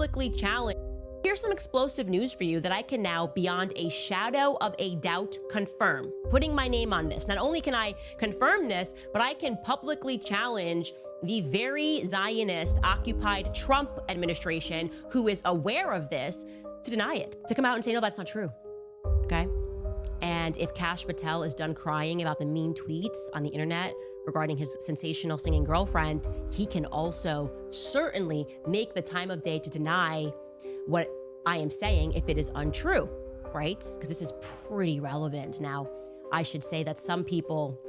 publicly challenge. Here's some explosive news for you that I can now, beyond a shadow of a doubt, confirm. Putting my name on this. Not only can I confirm this, but I can publicly challenge the very Zionist occupied Trump administration, who is aware of this, to deny it, to come out and say, no, that's not true. Okay? And if Kash Patel is done crying about the mean tweets on the internet regarding his sensational singing girlfriend, he can also certainly make the time of day to deny what I am saying if it is untrue, right? Because this is pretty relevant. Now, I should say that some people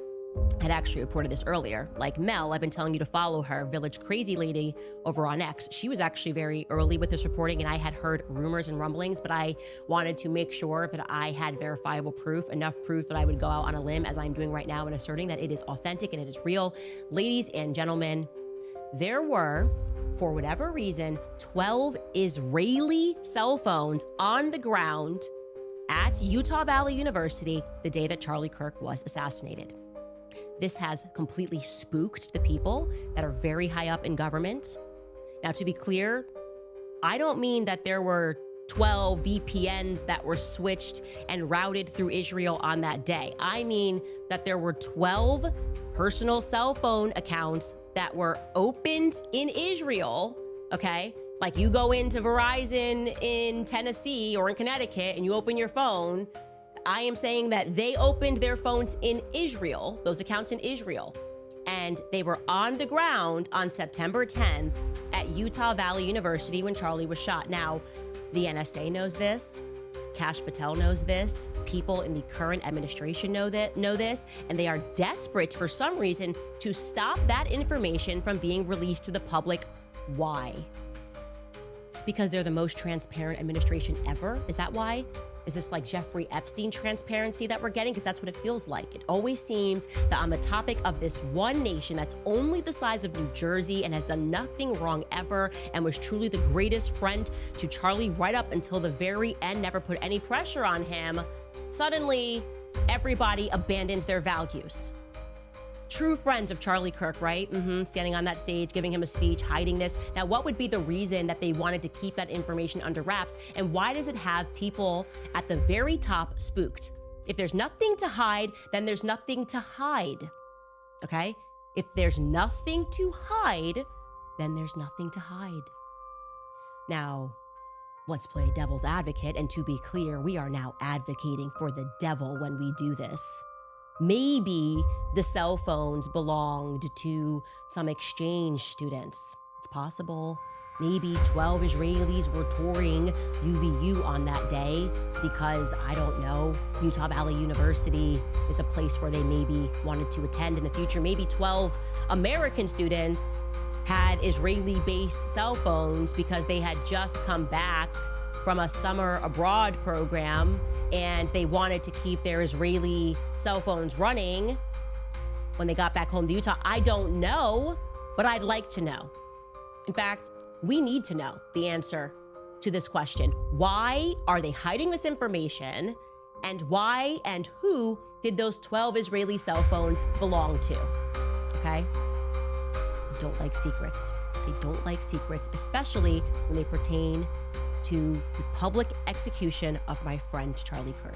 had actually reported this earlier, like Mel. I've been telling you to follow her, Village Crazy Lady over on X. She was actually very early with this reporting, and I had heard rumors and rumblings, but I wanted to make sure that I had verifiable proof, enough proof that I would go out on a limb, as I'm doing right now, and asserting that it is authentic and it is real. Ladies and gentlemen, there were, for whatever reason, 12 Israeli cell phones on the ground at Utah Valley University the day that Charlie Kirk was assassinated. This has completely spooked the people that are very high up in government. Now, to be clear, I don't mean that there were 12 VPNs that were switched and routed through Israel on that day. I mean that there were 12 personal cell phone accounts that were opened in Israel, okay? Like you go into Verizon in Tennessee or in Connecticut and you open your phone. I am saying that they opened their phones in Israel, those accounts in Israel, and they were on the ground on September 10th at Utah Valley University when Charlie was shot. Now, the NSA knows this, Kash Patel knows this, people in the current administration know this, and they are desperate for some reason to stop that information from being released to the public. Why? Because they're the most transparent administration ever? Is that why? Is this like Jeffrey Epstein transparency that we're getting? Because that's what it feels like. It always seems that on the topic of this one nation that's only the size of New Jersey and has done nothing wrong ever and was truly the greatest friend to Charlie right up until the very end, never put any pressure on him, suddenly everybody abandons their values. True friends of Charlie Kirk, right? Standing on that stage, giving him a speech, hiding this. Now, what would be the reason that they wanted to keep that information under wraps? And why does it have people at the very top spooked? If there's nothing to hide, then there's nothing to hide, okay? If there's nothing to hide, then there's nothing to hide. Now, let's play devil's advocate. And to be clear, we are now advocating for the devil when we do this. Maybe the cell phones belonged to some exchange students. It's possible. Maybe 12 Israelis were touring UVU on that day because, I don't know, Utah Valley University is a place where they maybe wanted to attend in the future. Maybe 12 American students had Israeli-based cell phones because they had just come back from a summer abroad program and they wanted to keep their Israeli cell phones running when they got back home to Utah. I don't know, but I'd like to know. In fact, we need to know the answer to this question. Why are they hiding this information? And why and who did those 12 Israeli cell phones belong to? Okay? I don't like secrets. I don't like secrets, especially when they pertain to the public execution of my friend Charlie Kirk.